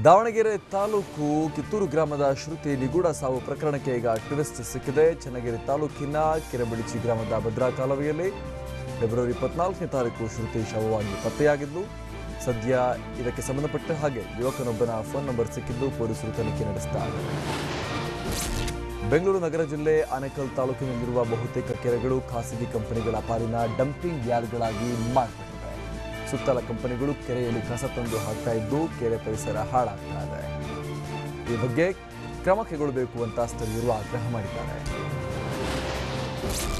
ದಾವಣಗೆರೆ ತಾಲೂಕು ಕಿತ್ತೂರು ಗ್ರಾಮದ ಶ್ರುತಿ ನಿಗೂಢ ಸಾವು ಪ್ರಕರಣಕ್ಕೆ ಈಗ ಟ್ವಿಸ್ಟ್ ಸಿಕ್ಕಿದೆ. ಚನ್ನಗಿರಿ ತಾಲೂಕಿನ ಕೆರೆಬಿಳಿಚಿ ಗ್ರಾಮದ ಭದ್ರಾ ಕಾಲುವೆಯಲ್ಲಿ ಫೆಬ್ರವರಿ 24ನೇ ತಾರೀಕು ಶ್ರುತಿ ಶವವಾಗಿ ಪತ್ತೆಯಾಗಿದ್ದು, ಸದ್ಯ ಇದಕ್ಕೆ ಸಂಬಂಧಪಟ್ಟ ಹಾಗೆ ಯುವಕನೊಬ್ಬನ ಫೋನ್ ನಂಬರ್ ಸಿಕ್ಕಿದ್ದು ಪೊಲೀಸರು ತನಿಖೆ ನಡೆಸುತ್ತಾರೆ. ಬೆಂಗಳೂರು ನಗರ ಜಿಲ್ಲೆ ಆನೇಕಲ್ ತಾಲೂಕಿನಲ್ಲಿರುವ ಬಹುತೇಕ ಕೆರೆಗಳು ಖಾಸಗಿ ಕಂಪನಿಗಳ ಪಾಲಿನ ಡಂಪಿಂಗ್ ಯಾರ್ಡ್ಗಳಾಗಿ ಮಾರ್ಪಟ್ಟಿವೆ. ಸುತ್ತಲ ಕಂಪನಿಗಳು ಕೆರೆಯಲ್ಲಿ ಕಸ ತಂದು ಹಾಕ್ತಾ ಇದ್ದು ಕೆರೆ ಪರಿಸರ ಹಾಳಾಗ್ತಾ ಇದೆ. ಈ ಬಗ್ಗೆ ಕ್ರಮ ಕೈಗೊಳ್ಳಬೇಕು ಅಂತ ಸ್ಥಳೀಯರು ಆಗ್ರಹ ಮಾಡಿದ್ದಾರೆ.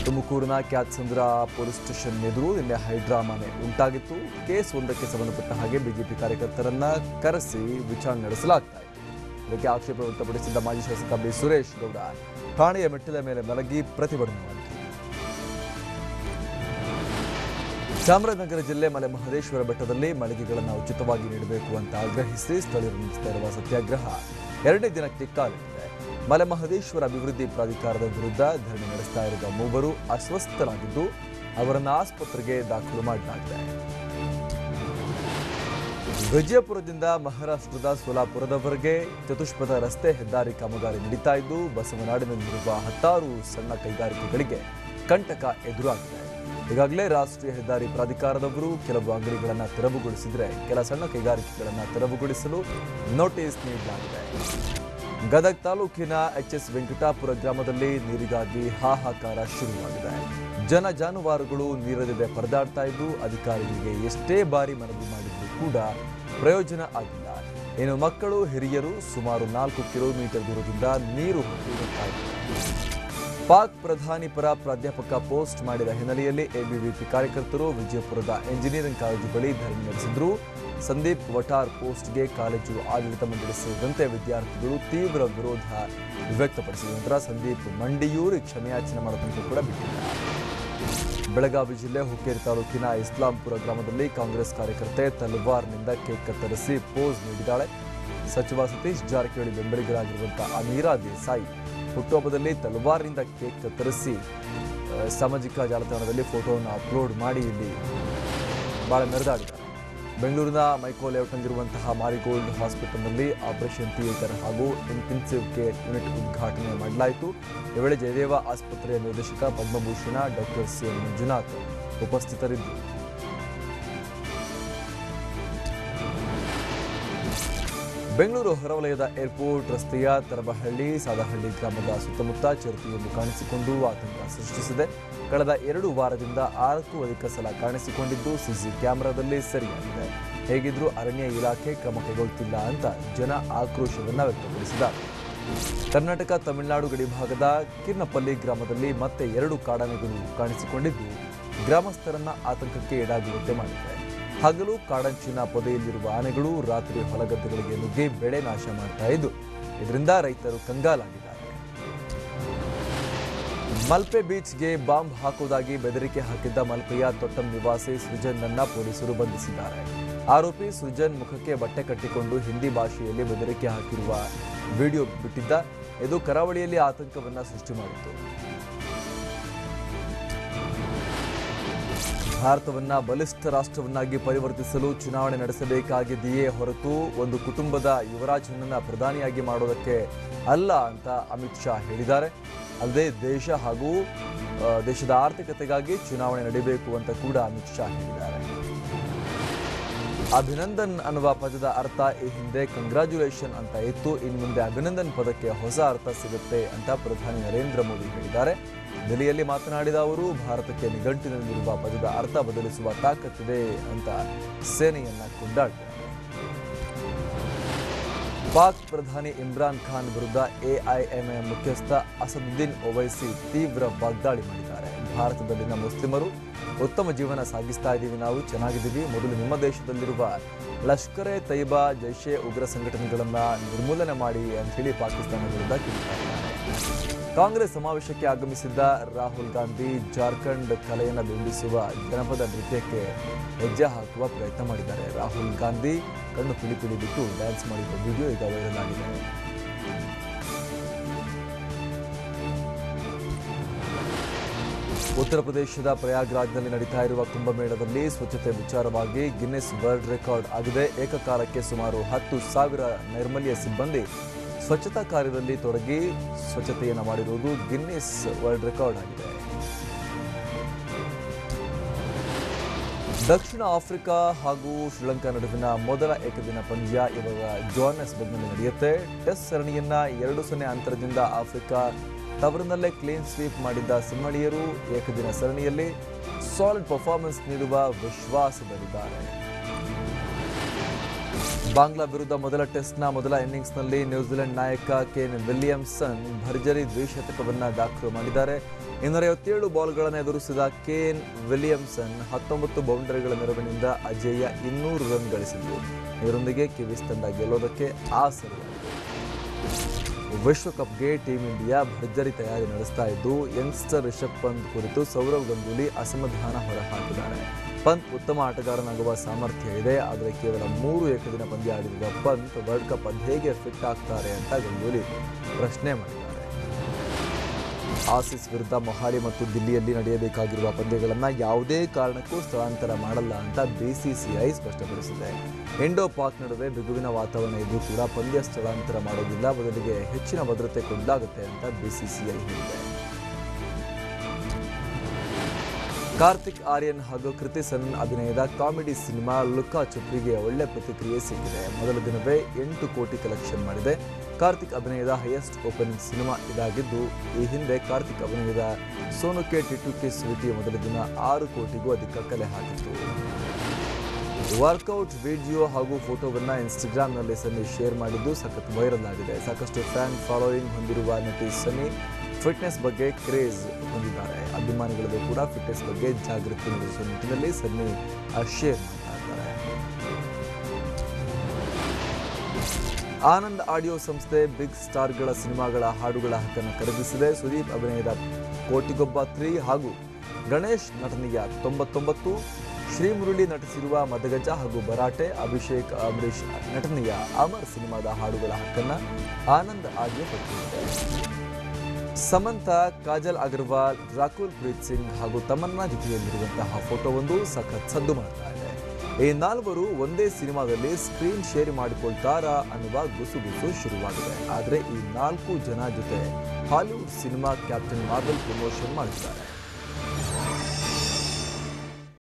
ತುಮಕೂರಿನ ಕ್ಯಾತ್ಸಂದ್ರ ಪೊಲೀಸ್ ಸ್ಟೇಷನ್ ಎದುರು ನಿನ್ನೆ ಹೈಡ್ರಾಮಾನೆ ಉಂಟಾಗಿತ್ತು. ಕೇಸ್ ಒಂದಕ್ಕೆ ಸಂಬಂಧಪಟ್ಟ ಹಾಗೆ ಬಿಜೆಪಿ ಕಾರ್ಯಕರ್ತರನ್ನ ಕರೆಸಿ ವಿಚಾರಣೆ ನಡೆಸಲಾಗ್ತಾ ಇತ್ತು. ಇದಕ್ಕೆ ಆಕ್ಷೇಪ ವ್ಯಕ್ತಪಡಿಸಿದ್ದ ಮಾಜಿ ಶಾಸಕ ಬಿ ಸುರೇಶ್ ಗೌಡ ಠಾಣೆಯ ಮೆಟ್ಟಿಲ ಮೇಲೆ ಮಲಗಿ ಪ್ರತಿಭಟನೆ ಮಾಡಿದರು. ಚಾಮರಾಜನಗರ ಜಿಲ್ಲೆ ಮಲೆ ಮಹದೇಶ್ವರ ಬೆಟ್ಟದಲ್ಲಿ ಮಳಿಗೆಗಳನ್ನು ಉಚಿತವಾಗಿ ನೀಡಬೇಕು ಅಂತ ಆಗ್ರಹಿಸಿ ಸ್ಥಳೀಯರು ನಡೆಸ್ತಾ ಇರುವ ಸತ್ಯಾಗ್ರಹ 2ನೇ ದಿನಕ್ಕೆ ಕಾಲಿಟ್ಟಿದೆ. ಮಲೆ ಮಹದೇಶ್ವರ ಅಭಿವೃದ್ಧಿ ಪ್ರಾಧಿಕಾರದ ವಿರುದ್ಧ ಧರಣಿ ನಡೆಸ್ತಾ ಇರುವ ಮೂವರು ಅಸ್ವಸ್ಥರಾಗಿದ್ದು ಅವರನ್ನು ಆಸ್ಪತ್ರೆಗೆ ದಾಖಲು ಮಾಡಲಾಗಿದೆ. ವಿಜಯಪುರದಿಂದ ಮಹಾರಾಷ್ಟ್ರದ ಸೋಲಾಪುರದವರೆಗೆ ಚತುಷ್ಪಥ ರಸ್ತೆ ಹೆದ್ದಾರಿ ಕಾಮಗಾರಿ ನಡೀತಾ ಇದ್ದು ಬಸವನಾಡಿನಲ್ಲಿರುವ 10 ಸಣ್ಣ ಕೈಗಾರಿಕೆಗಳಿಗೆ ಕಂಟಕ ಎದುರಾಗಿದೆ. ಈಗಾಗಲೇ ರಾಷ್ಟ್ರೀಯ ಹೆದ್ದಾರಿ ಪ್ರಾಧಿಕಾರದವರು ಕೆಲವು ಅಂಗಡಿಗಳನ್ನು ತೆರವುಗೊಳಿಸಿದರೆ ಕೆಲ ಸಣ್ಣ ಕೈಗಾರಿಕೆಗಳನ್ನು ತೆರವುಗೊಳಿಸಲು ನೋಟಿಸ್ ನೀಡಲಾಗಿದೆ. ಗದಗ ತಾಲೂಕಿನ ಎಚ್ಎಸ್ ವೆಂಕಟಾಪುರ ಗ್ರಾಮದಲ್ಲಿ ನೀರಿಗಾಗಿ ಹಾಹಾಕಾರ ಶುರುವಾಗಿದೆ. ಜನ ಜಾನುವಾರುಗಳು ನೀರದಿದೆ ಪರದಾಡ್ತಾ ಇದ್ದು ಅಧಿಕಾರಿಗಳಿಗೆ ಎಷ್ಟೇ ಬಾರಿ ಮನವಿ ಮಾಡಿದ್ರೂ ಕೂಡ ಪ್ರಯೋಜನ ಆಗಿಲ್ಲ. ಇನ್ನು ಮಕ್ಕಳು ಹಿರಿಯರು ಸುಮಾರು 4 ಕಿಲೋಮೀಟರ್ ದೂರದಿಂದ ನೀರು ಹೊತ್ತಿರುತ್ತಾರೆ. ಪಾಕ್ ಪ್ರಧಾನಿ ಪರ ಪ್ರಾಧ್ಯಾಪಕ ಪೋಸ್ಟ್ ಮಾಡಿದ ಹಿನ್ನೆಲೆಯಲ್ಲಿ ಎಬಿವಿಪಿ ಕಾರ್ಯಕರ್ತರು ವಿಜಯಪುರದ ಎಂಜಿನಿಯರಿಂಗ್ ಕಾಲೇಜು ಬಳಿ ಧರಣಿ ನಡೆಸಿದ್ರು. ಸಂದೀಪ್ ವಟಾರ್ ಪೋಸ್ಟ್ಗೆ ಕಾಲೇಜು ಆಡಳಿತ ಮಂಡಳಿ ಸೇರಿದಂತೆ ವಿದ್ಯಾರ್ಥಿಗಳು ತೀವ್ರ ವಿರೋಧ ವ್ಯಕ್ತಪಡಿಸಿದ ನಂತರ ಸಂದೀಪ್ ಮಂಡಿಯೂರಿ ಕ್ಷಮೆಯಾಚನೆ ಮಾಡೋದನ್ನು ಕೂಡ ಬಿಟ್ಟಿದ್ದಾರೆ. ಬೆಳಗಾವಿ ಜಿಲ್ಲೆ ಹುಕ್ಕೇರಿ ತಾಲೂಕಿನ ಇಸ್ಲಾಂಪುರ ಗ್ರಾಮದಲ್ಲಿ ಕಾಂಗ್ರೆಸ್ ಕಾರ್ಯಕರ್ತೆ ತಲವಾರ್ನಿಂದ ಕೇಕ್ ಕತ್ತರಿಸಿ ಪೋಸ್ ನೀಡಿದ್ದಾಳೆ. ಸಚಿವ ಸತೀಶ್ ಜಾರಕಿಹೊಳಿ ಬೆಂಬಲಿಗರಾಗಿರುವಂತಹ ಅಮೀರಾ ದೇಸಾಯಿ ಹುಟ್ಟುಹಬ್ಬದಲ್ಲಿ ತಲವಾರ್ನಿಂದ ಕೇಕ್ ಕತ್ತರಿಸಿ ಸಾಮಾಜಿಕ ಜಾಲತಾಣದಲ್ಲಿ ಫೋಟೋವನ್ನು ಅಪ್ಲೋಡ್ ಮಾಡಿ ಇಲ್ಲಿ ಬಹಳ ಮೆರೆದಾಡಿದ್ದಾರೆ. ಬೆಂಗಳೂರಿನ ಮೈಕೋ ಲೇಔಟ್ನಲ್ಲಿರುವಂತಹ ಮಾರಿಗೋಲ್ಡ್ ಹಾಸ್ಪಿಟಲ್ನಲ್ಲಿ ಆಪರೇಷನ್ ಥಿಯೇಟರ್ ಹಾಗೂ ಇಂಟೆನ್ಸಿವ್ ಕೇರ್ ಯೂನಿಟ್ ಉದ್ಘಾಟನೆ ಮಾಡಲಾಯಿತು. ಈ ವೇಳೆ ಜಯದೇವ ಆಸ್ಪತ್ರೆಯ ನಿರ್ದೇಶಕ ಪದ್ಮಭೂಷಣ ಡಾಕ್ಟರ್ ಸಿ ಮಂಜುನಾಥ್ ಉಪಸ್ಥಿತರಿದ್ದರು. ಬೆಂಗಳೂರು ಹೊರವಲಯದ ಏರ್ಪೋರ್ಟ್ ರಸ್ತೆಯ ತರಬಹಳ್ಳಿ ಸಾದಹಳ್ಳಿ ಗ್ರಾಮದ ಸುತ್ತಮುತ್ತ ಚಿರತೆಯೊಂದು ಕಾಣಿಸಿಕೊಂಡು ಆತಂಕ ಸೃಷ್ಟಿಸಿದೆ. ಕಳೆದ 2 ವಾರದಿಂದ 6ಕ್ಕೂ ಅಧಿಕ ಸಲ ಕಾಣಿಸಿಕೊಂಡಿದ್ದು ಸಿಸಿ ಕ್ಯಾಮೆರಾದಲ್ಲಿ ಸೆರೆಯಾಗಿದೆ. ಹೇಗಿದ್ರೂ ಅರಣ್ಯ ಇಲಾಖೆ ಕ್ರಮ ಕೈಗೊಳ್ಳುತ್ತಿಲ್ಲ ಅಂತ ಜನ ಆಕ್ರೋಶವನ್ನ ವ್ಯಕ್ತಪಡಿಸಿದ್ದಾರೆ. ಕರ್ನಾಟಕ ತಮಿಳುನಾಡು ಗಡಿಭಾಗದ ಕಿರ್ನಪಲ್ಲಿ ಗ್ರಾಮದಲ್ಲಿ ಮತ್ತೆ 2 ಕಾಡಾನೆಗಳು ಕಾಣಿಸಿಕೊಂಡಿದ್ದು ಗ್ರಾಮಸ್ಥರನ್ನ ಆತಂಕಕ್ಕೆ ಈಡಾಗುವಂತೆ ಮಾಡಿದೆ. ಹಗಲು ಕಾಡಂಚಿನ ಪೊದೆಯಲ್ಲಿರುವ ಆನೆಗಳು ರಾತ್ರಿ ಹೊಲಗದ್ದೆಗಳಿಗೆ ನುಗ್ಗಿ ಬೆಳೆ ನಾಶ ಮಾಡ್ತಾ ಇದ್ದು ಇದರಿಂದ ರೈತರು ಕಂಗಾಲಾಗಿದ್ದಾರೆ. ಮಲ್ಪೆ ಬೀಚ್ಗೆ ಬಾಂಬ್ ಹಾಕುವುದಾಗಿ ಬೆದರಿಕೆ ಹಾಕಿದ್ದ ಮಲ್ಪೆಯ ತೊಟ್ಟಂ ನಿವಾಸಿ ಸೃಜನ್ನನ್ನ ಪೊಲೀಸರು ಬಂಧಿಸಿದ್ದಾರೆ. ಆರೋಪಿ ಸೃಜನ್ ಮುಖಕ್ಕೆ ಬಟ್ಟೆ ಕಟ್ಟಿಕೊಂಡು ಹಿಂದಿ ಭಾಷೆಯಲ್ಲಿ ಬೆದರಿಕೆ ಹಾಕಿರುವ ವಿಡಿಯೋ ಬಿಟ್ಟಿದ್ದ. ಇದು ಕರಾವಳಿಯಲ್ಲಿ ಆತಂಕವನ್ನ ಸೃಷ್ಟಿ ಮಾಡಿತ್ತು. ಭಾರತವನ್ನ ಬಲಿಷ್ಠ ರಾಷ್ಟ್ರವನ್ನಾಗಿ ಪರಿವರ್ತಿಸಲು ಚುನಾವಣೆ ನಡೆಸಬೇಕಾಗಿದೆಯೇ ಹೊರತು ಒಂದು ಕುಟುಂಬದ ಯುವರಾಜನನ್ನ ಪ್ರಧಾನಿಯಾಗಿ ಮಾಡೋದಕ್ಕೆ ಅಲ್ಲ ಅಂತ ಅಮಿತ್ ಶಾ ಹೇಳಿದ್ದಾರೆ. ಅಲ್ಲದೆ ದೇಶ ಹಾಗೂ ದೇಶದ ಆರ್ಥಿಕತೆಗಾಗಿ ಚುನಾವಣೆ ನಡೆಯಬೇಕು ಅಂತ ಕೂಡ ಅಮಿತ್ ಶಾ ಹೇಳಿದ್ದಾರೆ. ಅಭಿನಂದನ್ ಅನ್ನುವ ಪದದ ಅರ್ಥ ಈ ಹಿಂದೆ ಕಂಗ್ರಾಚ್ಯುಲೇಷನ್ ಅಂತ ಇತ್ತು. ಇನ್ನು ಮುಂದೆ ಅಭಿನಂದನ್ ಪದಕ್ಕೆ ಹೊಸ ಅರ್ಥ ಸಿಗುತ್ತೆ ಅಂತ ಪ್ರಧಾನಿ ನರೇಂದ್ರ ಮೋದಿ ಹೇಳಿದ್ದಾರೆ. ದೆಹಲಿಯಲ್ಲಿ ಮಾತನಾಡಿದ ಅವರು ಭಾರತಕ್ಕೆ ನಿಘಂಟಿನಲ್ಲಿರುವ ಪದದ ಅರ್ಥ ಬದಲಿಸುವ ತಾಕತ್ತಿದೆ ಅಂತ ಸೇನೆಯನ್ನ ಕೊಂಡಾಡಿದ್ದಾರೆ. ಪಾಕ್ ಪ್ರಧಾನಿ ಇಮ್ರಾನ್ ಖಾನ್ ವಿರುದ್ಧ ಎಐಎಂಐಎಂ ಮುಖ್ಯಸ್ಥ ಅಸದುದ್ದೀನ್ ಒವೈಸಿ ತೀವ್ರ ವಾಗ್ದಾಳಿ ಮಾಡಿದ್ದಾರೆ. ಭಾರತದಲ್ಲಿನ ಮುಸ್ಲಿಮರು ಉತ್ತಮ ಜೀವನ ಸಾಗಿಸ್ತಾ ಇದ್ದೀವಿ, ನಾವು ಚೆನ್ನಾಗಿದ್ದೀವಿ. ಮೊದಲು ನಿಮ್ಮ ದೇಶದಲ್ಲಿರುವ ಲಷ್ಕರ್ ಎ ತೈಬಾ ಜೈಷೆ ಉಗ್ರ ಸಂಘಟನೆಗಳನ್ನು ನಿರ್ಮೂಲನೆ ಮಾಡಿ ಅಂತ ಹೇಳಿ ಪಾಕಿಸ್ತಾನ ವಿರುದ್ಧ ಕಿಡಿಕಾರಿದ್ದಾರೆ. ಕಾಂಗ್ರೆಸ್ ಸಮಾವೇಶಕ್ಕೆ ಆಗಮಿಸಿದ್ದ ರಾಹುಲ್ ಗಾಂಧಿ ಜಾರ್ಖಂಡ್ ಕಲೆಯನ್ನು ಬಿಂಬಿಸುವ ಜನಪದ ನೃತ್ಯಕ್ಕೆ ಹೆಜ್ಜೆ ಹಾಕುವ ಪ್ರಯತ್ನ ಮಾಡಿದ್ದಾರೆ. ರಾಹುಲ್ ಗಾಂಧಿ ಕಣ್ಣು ಪಿಳಿ ಬಿಟ್ಟು ಡ್ಯಾನ್ಸ್ ಮಾಡಿರುವ ವಿಡಿಯೋ ಈಗ ವೈರಲ್ ಆಗಿದೆ. ಉತ್ತರ ಪ್ರದೇಶದ ಪ್ರಯಾಗ್ರಾಜ್ನಲ್ಲಿ ನಡೀತಾ ಇರುವ ಕುಂಭಮೇಳದಲ್ಲಿ ಸ್ವಚ್ಛತೆ ವಿಚಾರವಾಗಿ ಗಿನ್ನೆಸ್ ವರ್ಲ್ಡ್ ರೆಕಾರ್ಡ್ ಆಗಿದೆ. ಏಕಕಾಲಕ್ಕೆ ಸುಮಾರು 10,000 ನೈರ್ಮಲ್ಯ ಸಿಬ್ಬಂದಿ ಸ್ವಚ್ಛತಾ ಕಾರ್ಯದಲ್ಲಿ ತೊಡಗಿ ಸ್ವಚ್ಛತೆಯನ್ನು ಮಾಡಿರುವುದು ಗಿನ್ನೆಸ್ ವರ್ಲ್ಡ್ ರೆಕಾರ್ಡ್ ಆಗಿದೆ. ದಕ್ಷಿಣ ಆಫ್ರಿಕಾ ಹಾಗೂ ಶ್ರೀಲಂಕಾ ನಡುವಿನ ಮೊದಲ ಏಕದಿನ ಪಂದ್ಯ ಇವಾಗ ಜೋಹಾನ್ಸ್ಬರ್ಗ್ನಲ್ಲಿ ನಡೆಯುತ್ತೆ. ಟೆಸ್ಟ್ ಸರಣಿಯನ್ನ 2-0 ಅಂತರದಿಂದ ಆಫ್ರಿಕಾ ತವರಿನಲ್ಲೇ ಕ್ಲೀನ್ ಸ್ವೀಪ್ ಮಾಡಿದ್ದ ಸಿಂಹಳಿಯರು ಏಕದಿನ ಸರಣಿಯಲ್ಲಿ ಸಾಲಿಡ್ ಪರ್ಫಾರ್ಮೆನ್ಸ್ ನೀಡುವ ವಿಶ್ವಾಸದಲ್ಲಿದ್ದಾರೆ. ಬಾಂಗ್ಲಾ ವಿರುದ್ಧ ಮೊದಲ ಟೆಸ್ಟ್ನ ಮೊದಲ ಇನ್ನಿಂಗ್ಸ್ನಲ್ಲಿ ನ್ಯೂಜಿಲೆಂಡ್ ನಾಯಕ ಕೇನ್ ವಿಲಿಯಮ್ಸನ್ ಭರ್ಜರಿ ದ್ವಿಶತಕವನ್ನು ದಾಖಲು ಮಾಡಿದ್ದಾರೆ. 257 ಬಾಲ್ಗಳನ್ನು ಎದುರಿಸಿದ ಕೇನ್ ವಿಲಿಯಮ್ಸನ್ 19 ಬೌಂಡರಿಗಳ ನೆರವಿನಿಂದ ಅಜೇಯ 200 ರನ್ ಗಳಿಸಿದರು. ಇದರೊಂದಿಗೆ ಕಿವೀಸ್ ತಂಡ ಗೆಲ್ಲೋದಕ್ಕೆ ಆಸರೆಯಾಗಿದೆ. ವಿಶ್ವಕಪ್ಗೆ ಟೀಂ ಇಂಡಿಯಾ ಭರ್ಜರಿ ತಯಾರಿ ನಡೆಸ್ತಾ ಇದ್ದು ಯಂಗ್ಸ್ಟರ್ ರಿಷಬ್ ಪಂತ್ ಕುರಿತು ಸೌರವ್ ಗಂಗೂಲಿ ಅಸಮಾಧಾನ ಹೊರಹಾಕಿದ್ದಾರೆ. ಪಂತ್ ಉತ್ತಮ ಆಟಗಾರನಾಗುವ ಸಾಮರ್ಥ್ಯ ಇದೆ, ಆದರೆ ಕೇವಲ 3 ಏಕದಿನ ಪಂದ್ಯ ಆಡಿರುವ ಪಂತ್ ವರ್ಲ್ಡ್ ಕಪ್ ಹೇಗೆ ಫಿಟ್ ಆಗ್ತಾರೆ ಅಂತ ಗಂಗೂಲಿ ಪ್ರಶ್ನೆ ಮಾಡಿದ್ದಾರೆ. ಆಸೀಸ್ ವಿರುದ್ಧ ಮೊಹಾಲಿ ಮತ್ತು ದಿಲ್ಲಿಯಲ್ಲಿ ನಡೆಯಬೇಕಾಗಿರುವ ಪಂದ್ಯಗಳನ್ನು ಯಾವುದೇ ಕಾರಣಕ್ಕೂ ಸ್ಥಳಾಂತರ ಮಾಡಲ್ಲ ಅಂತ ಬಿಸಿಸಿಐ ಸ್ಪಷ್ಟಪಡಿಸಿದೆ. ಇಂಡೋ ಪಾಕ್ ನಡುವೆ ಬಿಗುವಿನ ವಾತಾವರಣ ಇದ್ದು ಕೂಡ ಪಂದ್ಯ ಸ್ಥಳಾಂತರ ಮಾಡೋದಿಲ್ಲ, ಬದಲಿಗೆ ಹೆಚ್ಚಿನ ಭದ್ರತೆ ಕೊಡಲಾಗುತ್ತೆ ಅಂತ ಬಿಸಿಸಿಐ ಹೇಳಿದೆ. ಕಾರ್ತಿಕ್ ಆರ್ಯನ್ ಹಾಗೂ ಕೃತಿ ಸನನ್ ಅಭಿನಯದ ಕಾಮಿಡಿ ಸಿನಿಮಾ ಲುಕ್ಕಾ ಚುಪ್ಪಿಗೆ ಒಳ್ಳೆ ಪ್ರತಿಕ್ರಿಯೆ ಸಿಕ್ಕಿದೆ. ಮೊದಲ ದಿನವೇ 8 ಕೋಟಿ ಕಲೆಕ್ಷನ್ ಮಾಡಿದೆ. ಕಾರ್ತಿಕ್ ಅಭಿನಯದ ಹೈಯೆಸ್ಟ್ ಓಪನಿಂಗ್ ಸಿನಿಮಾ ಇದಾಗಿದ್ದು, ಈ ಹಿಂದೆ ಕಾರ್ತಿಕ್ ಅಭಿನಯದ ಸೋನುಕೆ ಟಿಟುಕೆ ಸ್ವೀಟಿ ಮೊದಲ ದಿನ 6 ಕೋಟಿಗೂ ಅಧಿಕ ಕಲೆ ಹಾಕಿತ್ತು. ವರ್ಕೌಟ್ ವಿಡಿಯೋ ಹಾಗೂ ಫೋಟೋವನ್ನು ಇನ್ಸ್ಟಾಗ್ರಾಮ್ನಲ್ಲಿ ಸನ್ನಿ ಶೇರ್ ಮಾಡಿದ್ದು ಸಖತ್ ವೈರಲ್ ಆಗಿದೆ. ಸಾಕಷ್ಟು ಫ್ಯಾನ್ ಫಾಲೋಯಿಂಗ್ ಹೊಂದಿರುವ ನಟಿ ಸನ್ನಿ ಫಿಟ್ನೆಸ್ ಬಗ್ಗೆ ಕ್ರೇಜ್ ಹೊಂದಿದ್ದಾರೆ. ಅಭಿಮಾನಿಗಳಿಗೂ ಕೂಡ ಫಿಟ್ನೆಸ್ ಬಗ್ಗೆ ಜಾಗೃತಿ ಮೂಡಿಸುವ ನಿಟ್ಟಿನಲ್ಲಿ ಸನ್ನಿ ಶೇರ್ ಮಾಡ್ತಾ ಇದ್ದಾರೆ. ಆನಂದ್ ಆಡಿಯೋ ಸಂಸ್ಥೆ ಬಿಗ್ ಸ್ಟಾರ್ಗಳ ಸಿನಿಮಾಗಳ ಹಾಡುಗಳ ಹಕ್ಕನ್ನು ಖರೀದಿಸಿದೆ. ಸುದೀಪ್ ಅಭಿನಯದ ಕೋಟಿಗೊಬ್ಬ 3 ಹಾಗೂ ಗಣೇಶ್ ನಟನೆಯ 99, ಶ್ರೀಮುರಳಿ ನಟಿಸಿರುವ ಮದಗಜ ಹಾಗೂ ಭರಾಟೆ, ಅಭಿಷೇಕ್ ಅಂಬರೀಶ್ ನಟನೆಯ ಅಮರ್ ಸಿನಿಮಾದ ಹಾಡುಗಳ ಹಕ್ಕನ್ನು ಆನಂದ್ ಆಡಿಯೋ ಪಡೆದಿದೆ. ಸಮಂತ, ಕಾಜಲ್ ಅಗರ್ವಾಲ್, ರಾಕುಲ್ ಪ್ರೀತ್ ಸಿಂಗ್ ಹಾಗೂ ತಮನ್ನಾ ಜೊತೆಯಲ್ಲಿರುವಂತಹ ಫೋಟೋವೊಂದು ಸಖತ್ ಸದ್ದು ಮಾಡ್ತಾ ಇದೆ. ಈ 4 ಒಂದೇ ಸಿನಿಮಾದಲ್ಲಿ ಸ್ಕ್ರೀನ್ ಶೇರ್ ಮಾಡಿಕೊಳ್ತಾರಾ ಅನ್ನುವ ಗುಸುಗುಸು ಶುರುವಾಗಿದೆ. ಆದರೆ ಈ 4 ಜನ ಜೊತೆ Hollywood cinema captain Marvel promotion ಮಾಡಿದ್ದಾರೆ.